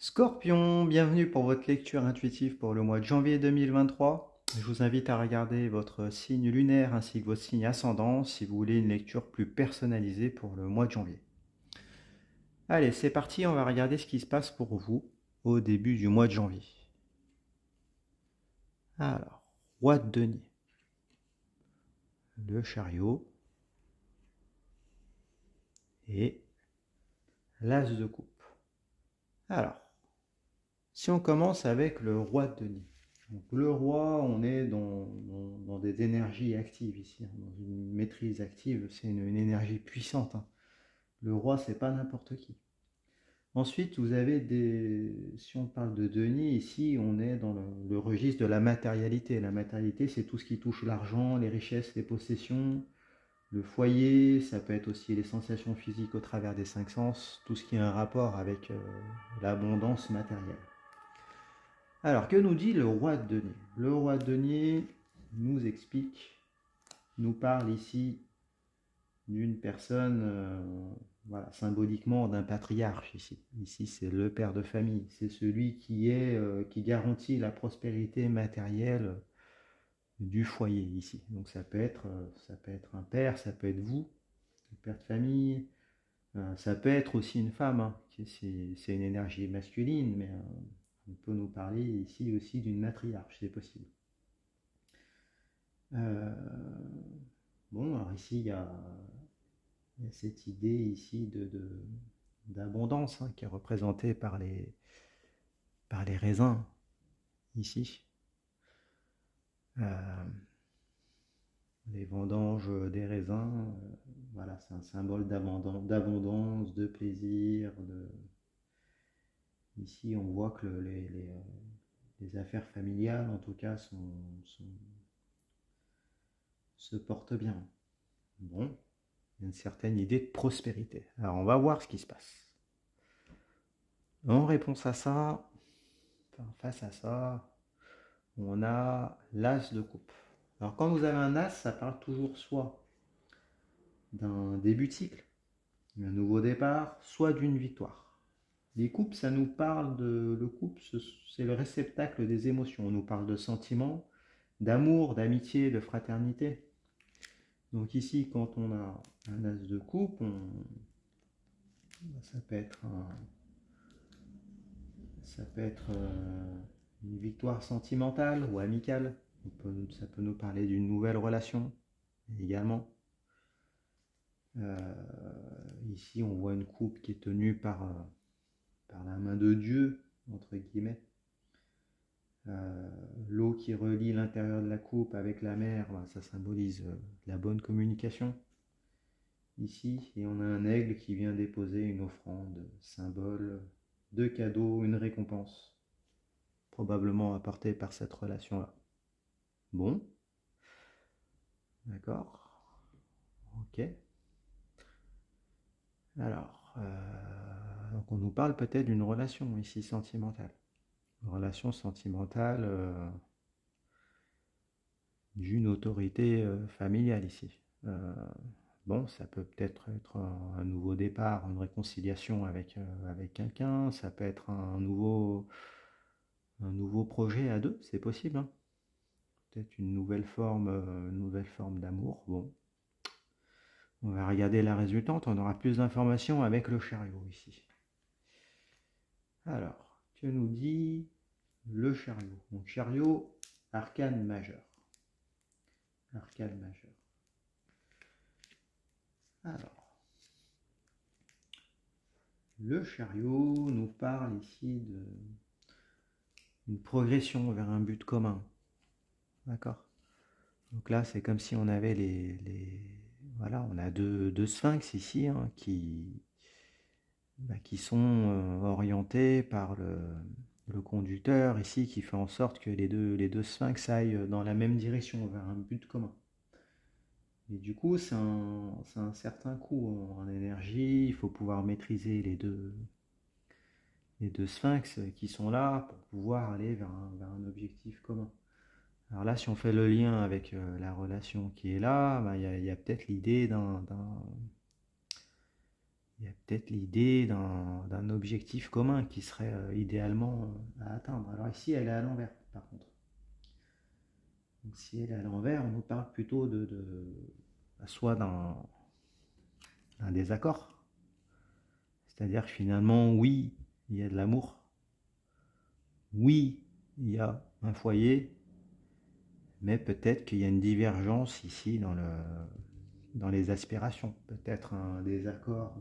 Scorpion, bienvenue pour votre lecture intuitive pour le mois de janvier 2023. Je vous invite à regarder votre signe lunaire ainsi que votre signe ascendant si vous voulez une lecture plus personnalisée pour le mois de janvier. Allez, c'est parti, on va regarder ce qui se passe pour vous au début du mois de janvier. Alors, roi de denier, le chariot et l'as de coupe. Alors, si on commence avec le roi de denier. Donc, le roi, on est dans des énergies actives ici, dans une maîtrise active, c'est une énergie puissante. Le roi, c'est pas n'importe qui. Ensuite, vous avez si on parle de denier, ici, on est dans le registre de la matérialité. La matérialité, c'est tout ce qui touche l'argent, les richesses, les possessions, le foyer, ça peut être aussi les sensations physiques au travers des cinq sens, tout ce qui a un rapport avec l'abondance matérielle. Alors, que nous dit le roi de denier? Le roi de denier nous explique, nous parle ici d'une personne, voilà, symboliquement d'un patriarche ici. Ici, c'est le père de famille, c'est celui qui garantit la prospérité matérielle du foyer ici. Donc ça peut être un père, ça peut être vous, le père de famille, ça peut être aussi une femme, hein. C'est une énergie masculine, mais on peut nous parler ici aussi d'une matriarche, c'est possible. Euh, bon, alors ici, il y a cette idée ici d'abondance, hein, qui est représentée par les raisins ici. Les vendanges des raisins, voilà, c'est un symbole d'abondance, de plaisir. Ici, on voit que les affaires familiales, en tout cas, se portent bien. Bon, il y a une certaine idée de prospérité. Alors, on va voir ce qui se passe. En réponse à ça, enfin, face à ça, on a l'as de coupe. Alors, quand vous avez un as, ça parle toujours soit d'un début de cycle, un nouveau départ, soit d'une victoire. Les coupes, ça nous parle de... Le couple, c'est le réceptacle des émotions. On nous parle de sentiments, d'amour, d'amitié, de fraternité. Donc ici, quand on a un as de coupe, ça peut être une victoire sentimentale ou amicale. Ça peut nous parler d'une nouvelle relation également. Ici, on voit une coupe qui est tenue par la main de Dieu, entre guillemets. L'eau qui relie l'intérieur de la coupe avec la mer, ça symbolise la bonne communication. Ici, et on a un aigle qui vient déposer une offrande, symbole de cadeau, une récompense, probablement apportée par cette relation-là. Bon, d'accord, ok. Alors, donc on nous parle peut-être d'une relation ici sentimentale. Une relation sentimentale d'une autorité familiale ici. Bon, ça peut peut-être être un nouveau départ, une réconciliation avec quelqu'un, ça peut être un nouveau projet à deux, c'est possible, hein. Peut-être une nouvelle forme d'amour. Bon, on va regarder la résultante, on aura plus d'informations avec le chariot ici. Alors, que nous dit le chariot? Donc chariot, arcane majeur. Arcane majeur. Alors, le chariot nous parle ici d'une progression vers un but commun. D'accord? Donc là, c'est comme si on avait voilà, on a deux sphinx ici, hein, qui sont orientés par le conducteur ici, qui fait en sorte que les deux sphinx aillent dans la même direction, vers un but commun. Et du coup, c'est un certain coût en énergie, il faut pouvoir maîtriser les deux sphinx qui sont là pour pouvoir aller vers un objectif commun. Alors là, si on fait le lien avec la relation qui est là, il y a peut-être l'idée il y a peut-être l'idée d'un objectif commun qui serait idéalement à atteindre. Alors ici, elle est à l'envers, par contre. Donc, si elle est à l'envers, on nous parle plutôt soit d'un désaccord. C'est-à-dire que finalement, oui, il y a de l'amour. Oui, il y a un foyer, mais peut-être qu'il y a une divergence ici dans les aspirations. Peut-être un désaccord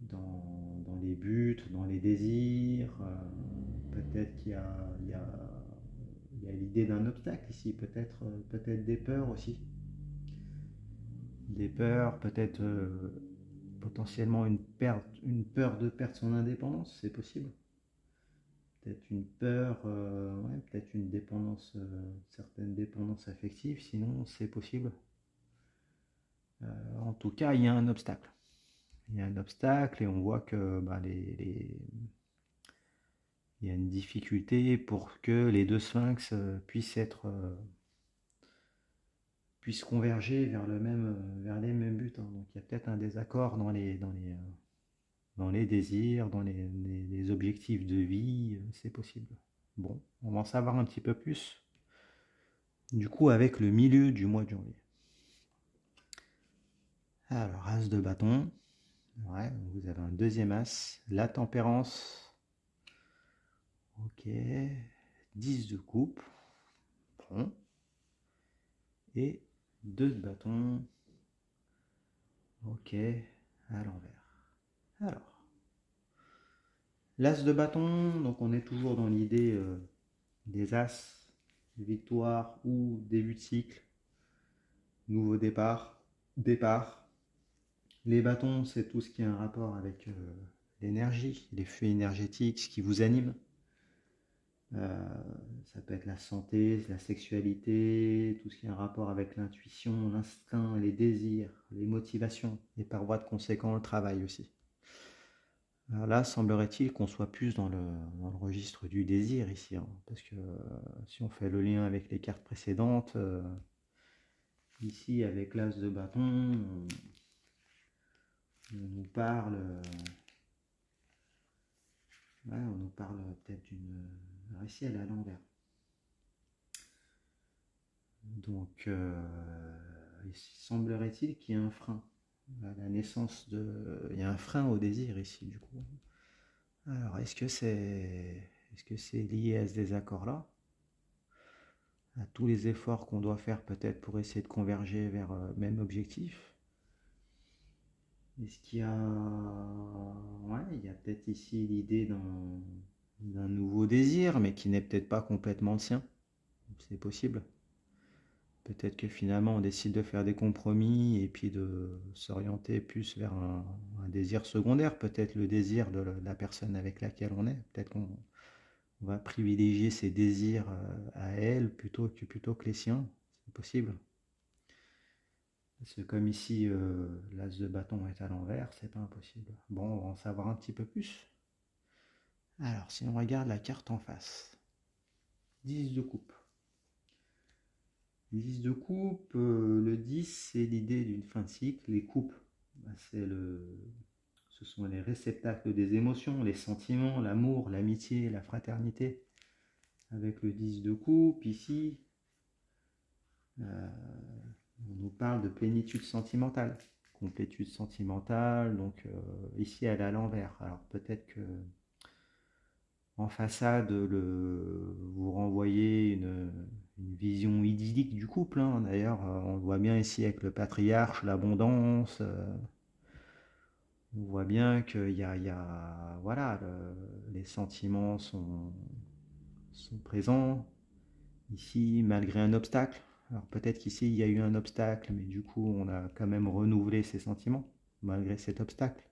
dans les buts, dans les désirs. Peut-être il y a l'idée d'un obstacle ici. Peut-être des peurs aussi. Des peurs, peut-être potentiellement une peur de perdre son indépendance, c'est possible. Peut-être une peur, ouais, peut-être une dépendance, certaine dépendance affective, sinon c'est possible. En tout cas, il y a un obstacle. Il y a un obstacle et on voit que il y a une difficulté pour que les deux sphinx puissent converger vers vers les mêmes buts. Hein. Donc il y a peut-être un désaccord dans les désirs, dans les objectifs de vie, c'est possible. Bon, on va en savoir un petit peu plus, du coup, avec le milieu du mois de janvier. Alors, as de bâton, ouais, vous avez un deuxième as, la tempérance, ok, 10 de coupe, bon, et 2 de bâton, ok, à l'envers. Alors, l'as de bâton, donc on est toujours dans l'idée des as, victoire ou début de cycle, nouveau départ. Les bâtons, c'est tout ce qui a un rapport avec l'énergie, les flux énergétiques, ce qui vous anime. Ça peut être la santé, la sexualité, tout ce qui a un rapport avec l'intuition, l'instinct, les désirs, les motivations, et par voie de conséquent, le travail aussi. Alors là, semblerait-il qu'on soit plus dans le registre du désir ici, hein, parce que si on fait le lien avec les cartes précédentes, ici avec l'as de bâton, on nous parle, peut-être d'une ici elle est à l'envers. Donc, il semblerait-il qu'il y ait un frein à la naissance il y a un frein au désir ici, du coup. Alors, est-ce que c'est lié à ce désaccord-là, à tous les efforts qu'on doit faire peut-être pour essayer de converger vers le même objectif? Est-ce qu'il y a... Ouais, il y a peut-être ici l'idée d'un nouveau désir, mais qui n'est peut-être pas complètement le sien. C'est possible. Peut-être que finalement on décide de faire des compromis et puis de s'orienter plus vers un désir secondaire, peut-être le désir de la personne avec laquelle on est. Peut-être qu'on va privilégier ses désirs à elle plutôt que les siens. C'est possible. Parce que comme ici l'as de bâton est à l'envers, c'est pas impossible. Bon, on va en savoir un petit peu plus. Alors, si on regarde la carte en face, 10 de coupe. 10 de coupe, le 10 c'est l'idée d'une fin de cycle. Les coupes, ce sont les réceptacles des émotions, les sentiments, l'amour, l'amitié, la fraternité. Avec le 10 de coupe, ici, on nous parle de plénitude sentimentale, complétude sentimentale, donc ici elle est à l'envers. Alors peut-être que en façade, vous renvoyez une vision idyllique du couple. Hein. D'ailleurs, on le voit bien ici avec le patriarche, l'abondance. On voit bien qu'il voilà, les sentiments sont présents. Ici, malgré un obstacle. Alors peut-être qu'ici, il y a eu un obstacle, mais du coup, on a quand même renouvelé ses sentiments, malgré cet obstacle.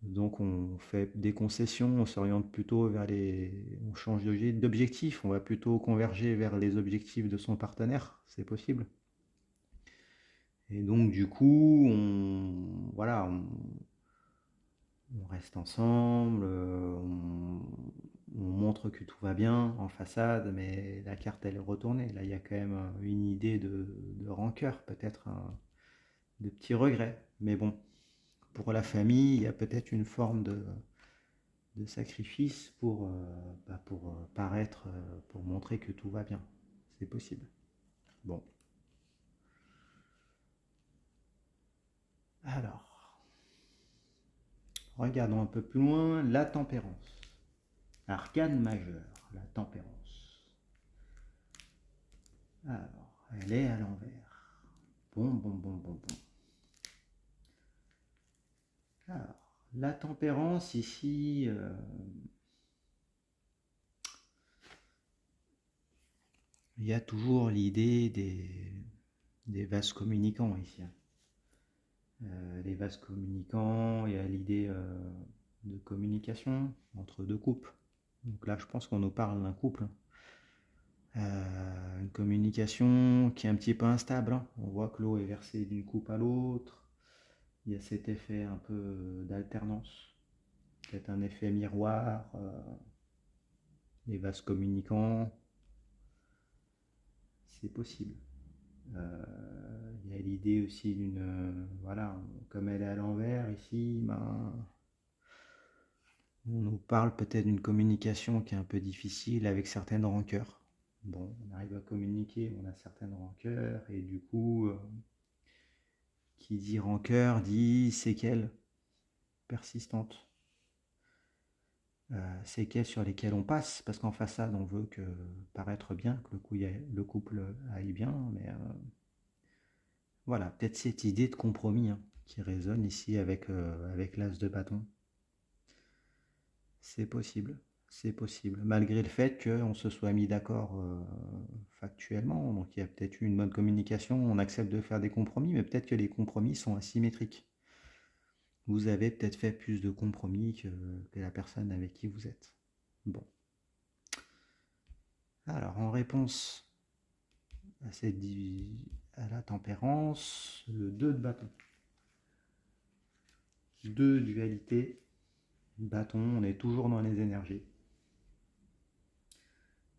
Donc on fait des concessions, on s'oriente plutôt on change d'objectif, on va plutôt converger vers les objectifs de son partenaire, c'est possible. Et donc du coup, on reste ensemble, on montre que tout va bien en façade, mais la carte elle est retournée. Là, il y a quand même une idée de rancœur, peut-être de petits regrets. Mais bon, pour la famille, il y a peut-être une forme de sacrifice pour paraître, pour montrer que tout va bien. C'est possible. Bon. Alors, regardons un peu plus loin, la tempérance. Arcane majeur, la tempérance. Alors, elle est à l'envers. Bon. Alors, la tempérance ici, il y a toujours l'idée des vases communicants ici. Les vases communicants, il y a l'idée de communication entre deux couples. Donc là, je pense qu'on nous parle d'un couple. Une communication qui est un petit peu instable. Hein. On voit que l'eau est versée d'une coupe à l'autre. Il y a cet effet un peu d'alternance. Peut-être un effet miroir. Les vases communicants. C'est possible. Il y a l'idée aussi d'une... voilà, comme elle est à l'envers ici, ben, on nous parle peut-être d'une communication qui est un peu difficile avec certaines rancœurs. Bon, on arrive à communiquer, on a certaines rancœurs, et du coup, qui dit rancœur dit séquelles persistantes. Séquelles sur lesquelles on passe, parce qu'en façade, on veut que paraître bien, que le couple aille bien, mais voilà, peut-être cette idée de compromis hein, qui résonne ici avec l'as de bâton. C'est possible. C'est possible, malgré le fait qu'on se soit mis d'accord factuellement. Donc il y a peut-être eu une bonne communication, on accepte de faire des compromis, mais peut-être que les compromis sont asymétriques. Vous avez peut-être fait plus de compromis que la personne avec qui vous êtes. Bon. Alors en réponse à la tempérance, le 2 de bâton. 2 dualité, bâton, on est toujours dans les énergies.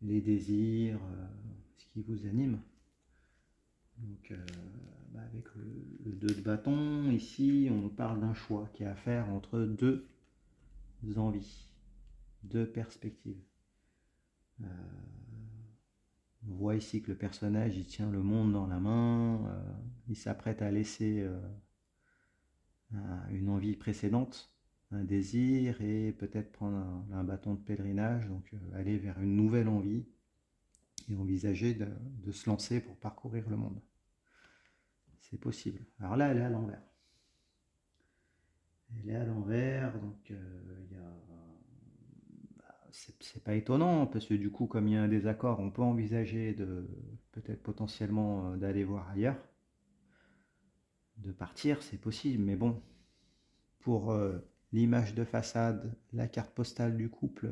Les désirs, ce qui vous anime. Donc avec le 2 de bâton, ici on parle d'un choix qui est à faire entre deux envies, deux perspectives. On voit ici que le personnage il tient le monde dans la main, il s'apprête à laisser une envie précédente, un désir, et peut-être prendre un bâton de pèlerinage, donc aller vers une nouvelle envie et envisager de se lancer pour parcourir le monde. C'est possible. Alors là, elle est à l'envers. Elle est à l'envers, donc c'est pas étonnant, parce que du coup, comme il y a un désaccord, on peut envisager peut-être potentiellement d'aller voir ailleurs, de partir, c'est possible, mais bon, pour l'image de façade, la carte postale du couple,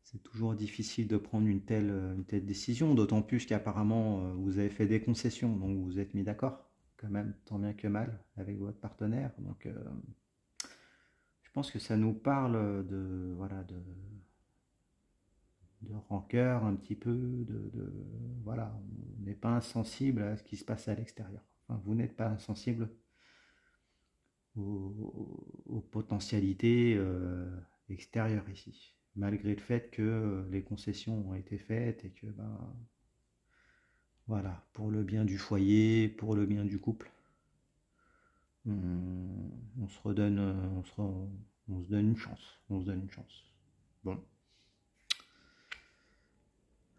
c'est toujours difficile de prendre une telle décision, d'autant plus qu'apparemment vous avez fait des concessions, donc vous vous êtes mis d'accord, quand même, tant bien que mal, avec votre partenaire, donc je pense que ça nous parle de rancœur un petit peu, voilà, on n'est pas insensible à ce qui se passe à l'extérieur. Enfin, vous n'êtes pas insensible aux potentialités extérieures ici, malgré le fait que les concessions ont été faites et que, voilà, pour le bien du foyer, pour le bien du couple, on se redonne, on se donne une chance, Bon.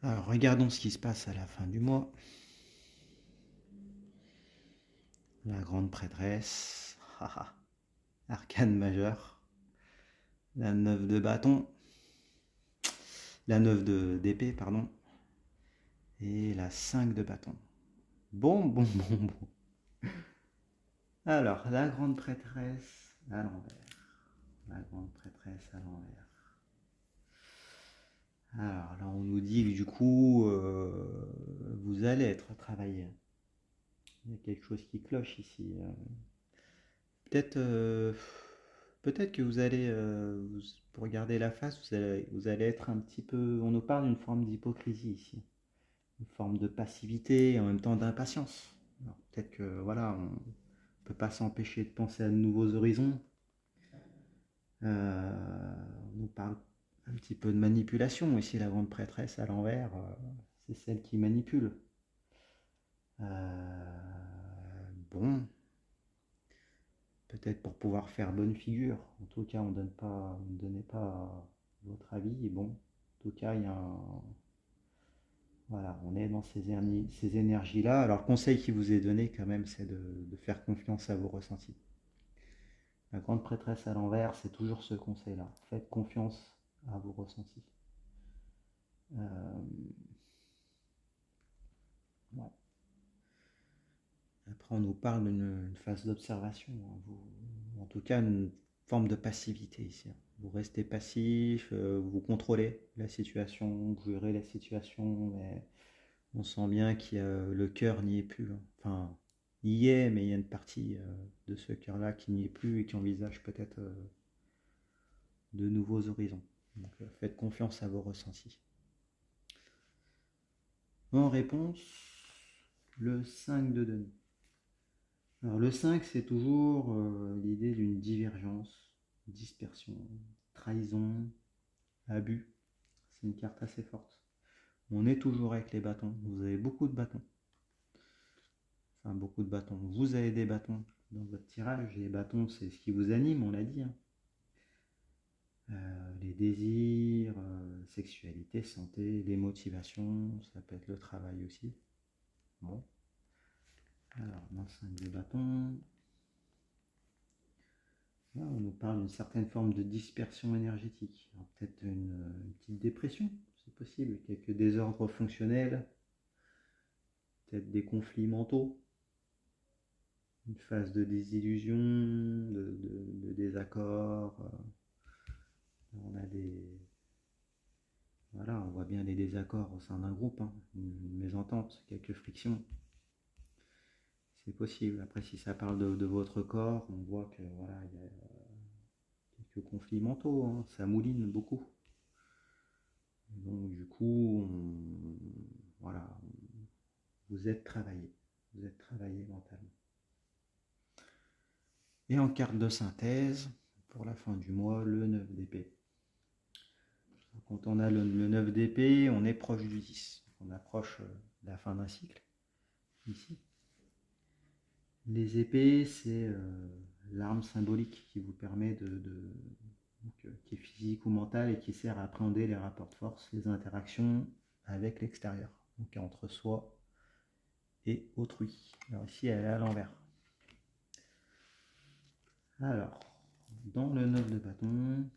Alors, regardons ce qui se passe à la fin du mois. La grande prêtresse, arcane majeur, la 9 de bâton, la 9 d'épée, pardon, et la 5 de bâton. Bon. Alors, la grande prêtresse à l'envers. La grande prêtresse à l'envers. Alors là, on nous dit que du coup, vous allez être travaillé. Il y a quelque chose qui cloche ici. Peut-être que vous allez, pour regarder la face, vous allez être un petit peu... On nous parle d'une forme d'hypocrisie ici. Une forme de passivité et en même temps d'impatience. Peut-être que, voilà, peut pas s'empêcher de penser à de nouveaux horizons. On nous parle un petit peu de manipulation aussi. La grande prêtresse à l'envers, c'est celle qui manipule. Bon, peut-être pour pouvoir faire bonne figure. En tout cas, on ne donnait pas votre avis. Et bon, en tout cas, il y a voilà, on est dans ces énergies-là. Alors, le conseil qui vous est donné quand même, c'est de faire confiance à vos ressentis. La grande prêtresse à l'envers, c'est toujours ce conseil-là. Faites confiance à vos ressentis. Ouais. Après, on nous parle d'une phase d'observation, en tout cas une forme de passivité ici. Vous restez passif, vous contrôlez la situation, vous gérez la situation, mais on sent bien qu'il y a, le cœur n'y est plus. Enfin, il y est, mais il y a une partie de ce cœur-là qui n'y est plus et qui envisage peut-être de nouveaux horizons. Donc, faites confiance à vos ressentis. En réponse, le 5 de denier. Alors le 5, c'est toujours l'idée d'une divergence, dispersion, trahison, abus. C'est une carte assez forte. On est toujours avec les bâtons. Vous avez beaucoup de bâtons. Enfin, beaucoup de bâtons. Vous avez des bâtons dans votre tirage. Les bâtons, c'est ce qui vous anime, on l'a dit. Hein. Les désirs, sexualité, santé, les motivations, ça peut être le travail aussi. Bon. Alors, dans le 5 de bâtons, là, on nous parle d'une certaine forme de dispersion énergétique. Peut-être une petite dépression, c'est possible, quelques désordres fonctionnels, peut-être des conflits mentaux, une phase de désillusion, de désaccord. On a voilà, on voit bien les désaccords au sein d'un groupe, hein, une mésentente, quelques frictions. C'est possible. Après, si ça parle de votre corps, on voit que voilà, il y a quelques conflits mentaux, hein, ça mouline beaucoup. Donc du coup, voilà, vous êtes travaillé mentalement. Et en carte de synthèse, pour la fin du mois, le 9 d'épée. Quand on a le 9 d'épée, on est proche du 10. On approche de la fin d'un cycle, ici. Les épées, c'est l'arme symbolique qui vous permet qui est physique ou mentale et qui sert à appréhender les rapports de force, les interactions avec l'extérieur, donc entre soi et autrui. Alors ici, elle est à l'envers. Alors, dans le 9 de bâton,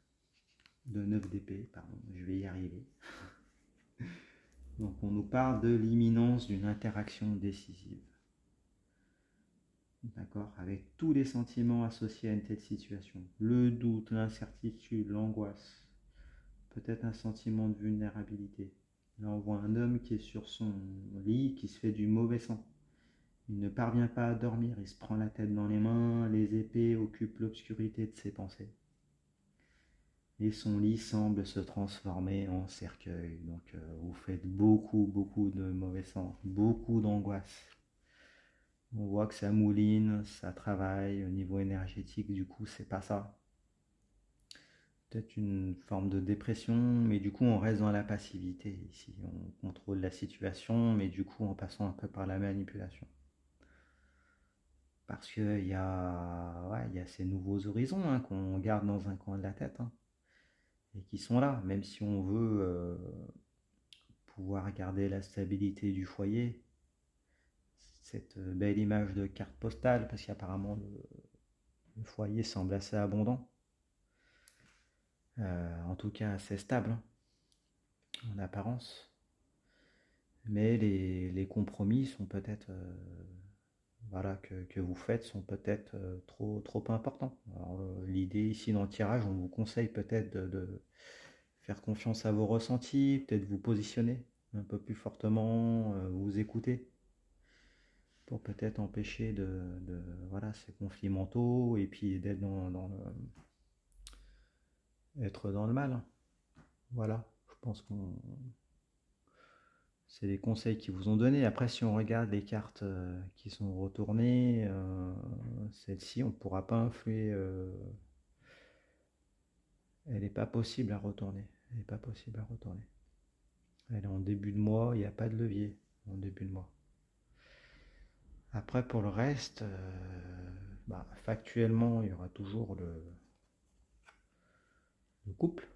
de 9 d'épée, pardon, je vais y arriver. Donc on nous parle de l'imminence d'une interaction décisive. D'accord, avec tous les sentiments associés à une telle situation. Le doute, l'incertitude, l'angoisse, peut-être un sentiment de vulnérabilité. Là on voit un homme qui est sur son lit, qui se fait du mauvais sang. Il ne parvient pas à dormir, il se prend la tête dans les mains, les épées occupent l'obscurité de ses pensées. Et son lit semble se transformer en cercueil. Donc vous faites beaucoup de mauvais sang, beaucoup d'angoisse. On voit que ça mouline, ça travaille au niveau énergétique, du coup c'est pas ça. Peut-être une forme de dépression, mais du coup on reste dans la passivité ici. On contrôle la situation, mais du coup en passant un peu par la manipulation. Parce qu'il y a ces nouveaux horizons hein, qu'on garde dans un coin de la tête. Hein, et qui sont là, même si on veut pouvoir garder la stabilité du foyer, cette belle image de carte postale, parce qu'apparemment le foyer semble assez abondant, en tout cas assez stable hein, en apparence, mais les compromis sont peut-être voilà, que vous faites sont peut-être trop importants. L'idée ici dans le tirage, on vous conseille peut-être de faire confiance à vos ressentis, peut-être vous positionner un peu plus fortement, vous écouter pour peut-être empêcher voilà, ces conflits mentaux et puis d'être être dans le mal. Voilà, je pense qu'on c'est les conseils qu'ils vous ont donnés. Après, si on regarde les cartes qui sont retournées, celle-ci, on ne pourra pas influer. Elle n'est pas possible à retourner. Elle n'est pas possible à retourner. Elle est en début de mois, il n'y a pas de levier en début de mois. Après, pour le reste, factuellement, il y aura toujours le couple.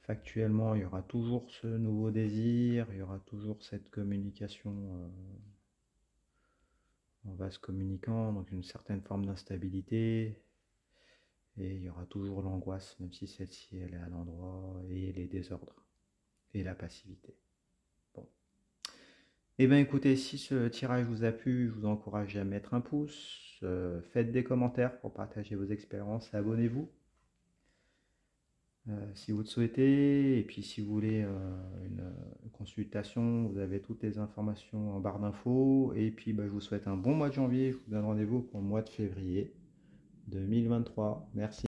Factuellement, il y aura toujours ce nouveau désir, il y aura toujours cette communication en vase communicant, donc une certaine forme d'instabilité. Et il y aura toujours l'angoisse, même si celle-ci elle est à l'endroit, et les désordres, et la passivité. Bon. Eh bien écoutez, si ce tirage vous a plu, je vous encourage à mettre un pouce, faites des commentaires pour partager vos expériences, abonnez-vous si vous le souhaitez, et puis si vous voulez une consultation, vous avez toutes les informations en barre d'infos, et puis je vous souhaite un bon mois de janvier, je vous donne rendez-vous pour le mois de février 2023. Merci.